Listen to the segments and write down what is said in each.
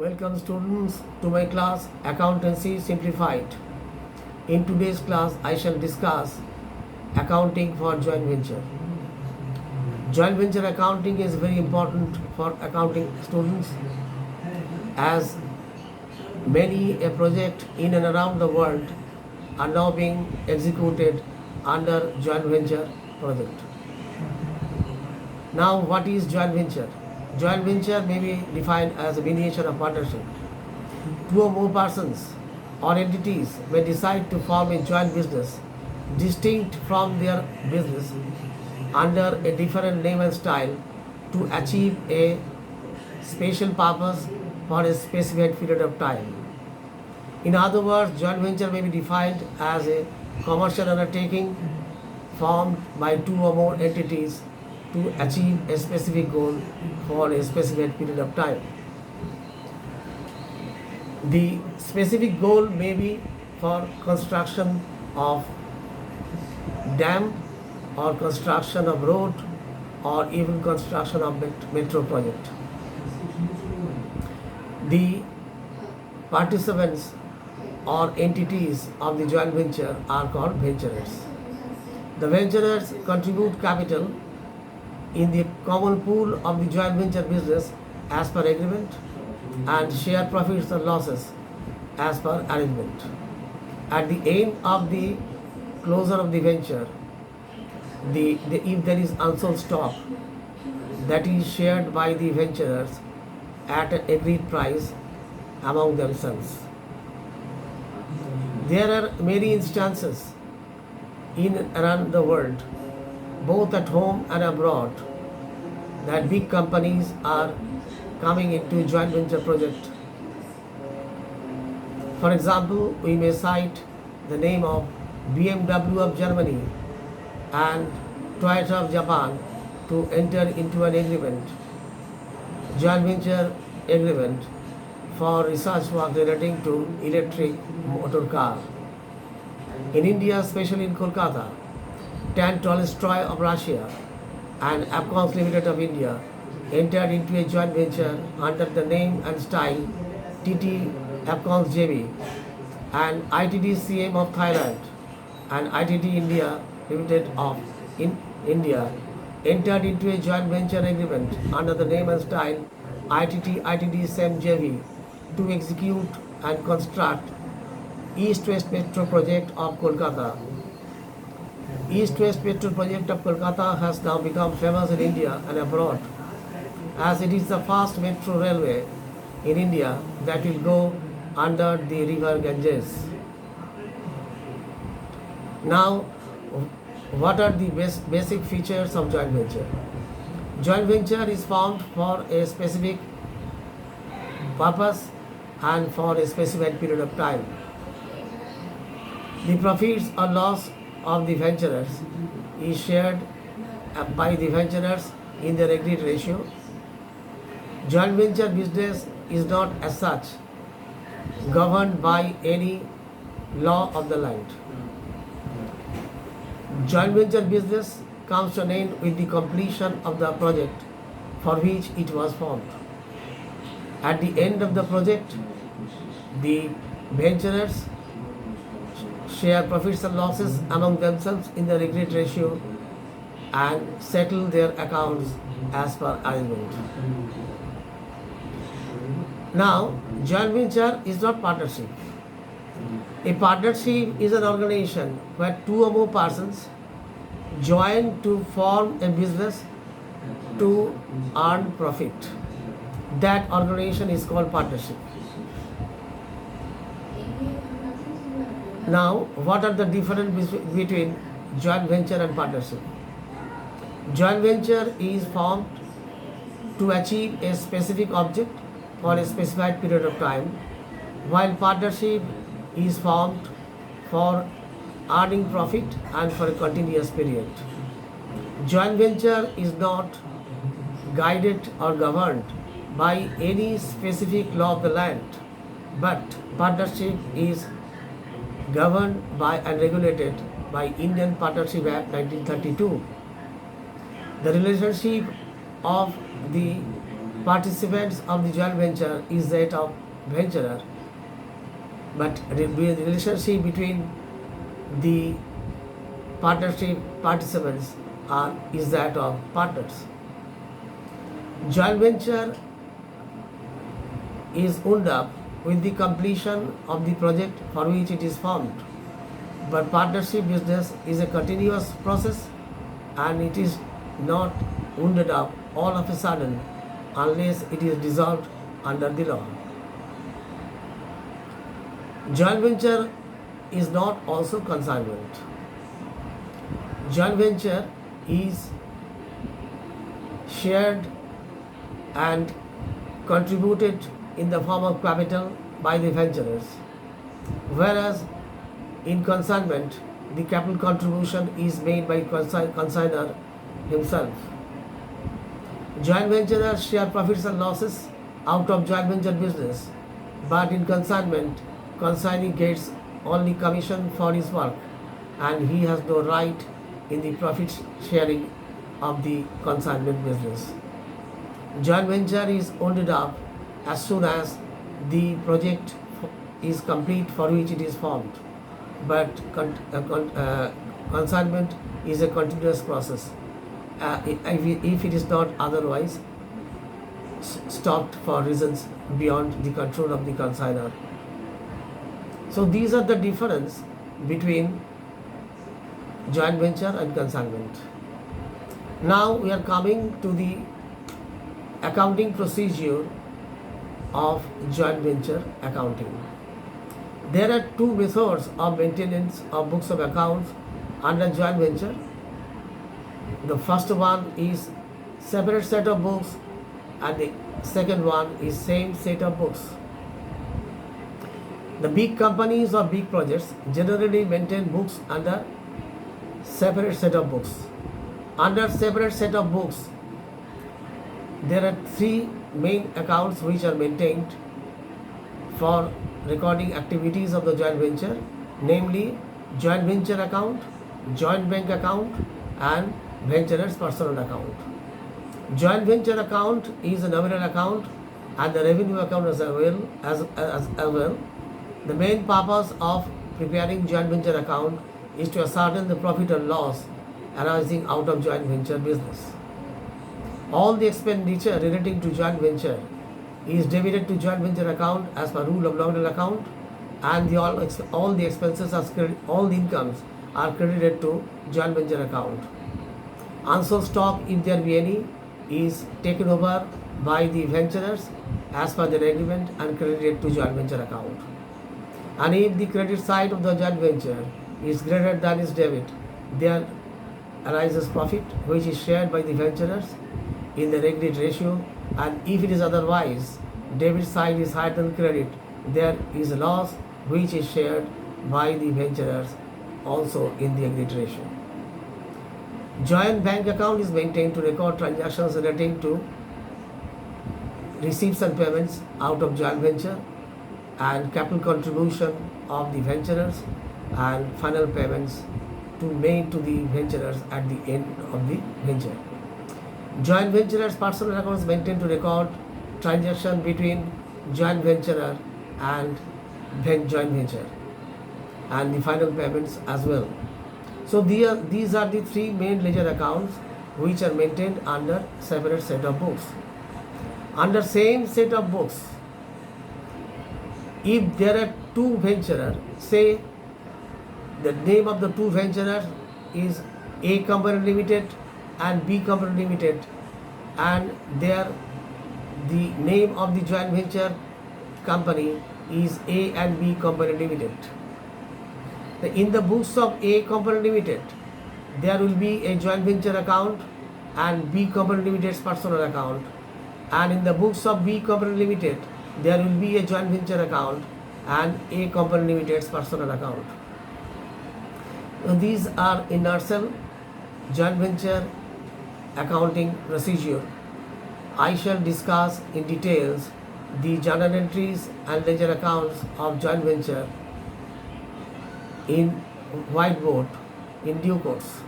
Welcome students to my class Accountancy Simplified. In today's class I shall discuss accounting for joint venture. Joint venture accounting is very important for accounting students as many a project in and around the world are now being executed under joint venture project. Now what is joint venture? Joint venture may be defined as a miniature of partnership. Two or more persons or entities may decide to form a joint business distinct from their business under a different name and style to achieve a special purpose for a specified period of time. In other words, joint venture may be defined as a commercial undertaking formed by two or more entities to achieve a specific goal for a specific period of time. The specific goal may be for construction of dam or construction of road or even construction of metro project. The participants or entities of the joint venture are called venturers. The venturers contribute capital in the common pool of the joint venture business as per agreement and share profits or losses as per arrangement. At the end of the closure of the venture, if there is unsold stock, that is shared by the venturers at an agreed price among themselves. There are many instances in and around the world, both at home and abroad, that big companies are coming into joint venture project. For example, we may cite the name of BMW of Germany and Toyota of Japan to enter into an agreement, joint venture agreement for research work relating to electric motor car. In India, especially in Kolkata, Tan Tolstoy of Russia and Afcons Limited of India entered into a joint venture under the name and style TT Afcons JV, and ITD CM of Thailand and ITD India Limited of India entered into a joint venture agreement under the name and style ITD SEM JV to execute and construct East-West Metro project of Kolkata. East-West Metro project of Kolkata has now become famous in India and abroad, as it is the first metro railway in India that will go under the river Ganges. Now, what are the basic features of joint venture? Joint venture is formed for a specific purpose and for a specified period of time. The profits or loss of the venturers is shared by the venturers in their agreed ratio. Joint venture business is not as such governed by any law of the land. Joint venture business comes to an end with the completion of the project for which it was formed. At the end of the project, the venturers share profits and losses among themselves in the agreed ratio and settle their accounts as per arrangement. Now, joint venture is not partnership. A partnership is an organization where two or more persons join to form a business to earn profit. That organization is called partnership. Now, what are the differences between joint venture and partnership? Joint venture is formed to achieve a specific object for a specified period of time, while partnership is formed for earning profit and for a continuous period. Joint venture is not guided or governed by any specific law of the land, but partnership is governed by and regulated by Indian Partnership Act 1932. The relationship of the participants of the joint venture is that of venturer, but the relationship between the partnership participants is that of partners. Joint venture is wound up with the completion of the project for which it is formed. But partnership business is a continuous process and it is not wounded up all of a sudden unless it is dissolved under the law. Joint venture is not also consignment. Joint venture is shared and contributed in the form of capital by the venturers, whereas in consignment the capital contribution is made by consignor himself. Joint venturers share profits and losses out of joint venture business, but in consignment, consignee gets only commission for his work and he has no right in the profit sharing of the consignment business. Joint venture is wound up as soon as the project is complete for which it is formed, but consignment is a continuous process. If it is not otherwise stopped for reasons beyond the control of the consignor. So these are the difference between joint venture and consignment. Now we are coming to the accounting procedure of joint venture accounting. There are two methods of maintenance of books of accounts under joint venture. The first one is separate set of books and the second one is same set of books. The big companies or big projects generally maintain books under separate set of books. Under separate set of books, there are three main accounts which are maintained for recording activities of the joint venture, namely joint venture account, joint bank account and venturer's personal account. Joint venture account is a nominal account and the revenue account as well. The main purpose of preparing joint venture account is to ascertain the profit or loss arising out of joint venture business. All the expenditure relating to joint venture is debited to joint venture account as per rule of nominal account, and all the expenses all the incomes are credited to joint venture account. Unsold stock, if there be any, is taken over by the venturers as per their agreement and credited to joint venture account. And if the credit side of the joint venture is greater than its debit, there arises profit which is shared by the venturers in the agreed ratio, and if it is otherwise, debit side is higher than credit, there is a loss which is shared by the venturers also in the agreed ratio. Joint bank account is maintained to record transactions relating to receipts and payments out of joint venture and capital contribution of the venturers and final payments made to the venturers at the end of the venture. Joint venturer's personal account is maintained to record transaction between joint venturer and joint venture and the final payments as well. So these are the three main ledger accounts which are maintained under separate set of books. Under same set of books, if there are two venturers, say the name of the two venturers is A Company Limited and B Company Limited, and the name of the joint venture company is A and B Company Limited. In the books of A Company Limited, there will be a joint venture account and B Company Limited's personal account, and in the books of B Company Limited, there will be a joint venture account and A Company Limited's personal account. These are in nutshell joint venture accounting procedure. I shall discuss in details the journal entries and ledger accounts of joint venture in whiteboard in due course.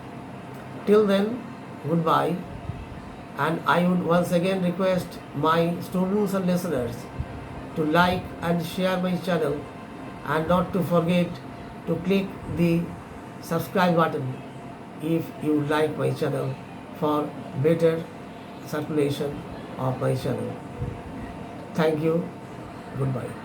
Till then, goodbye. And I would once again request my students and listeners to like and share my channel, and not to forget to click the subscribe button if you like my channel for better circulation of my channel. Thank you. Goodbye.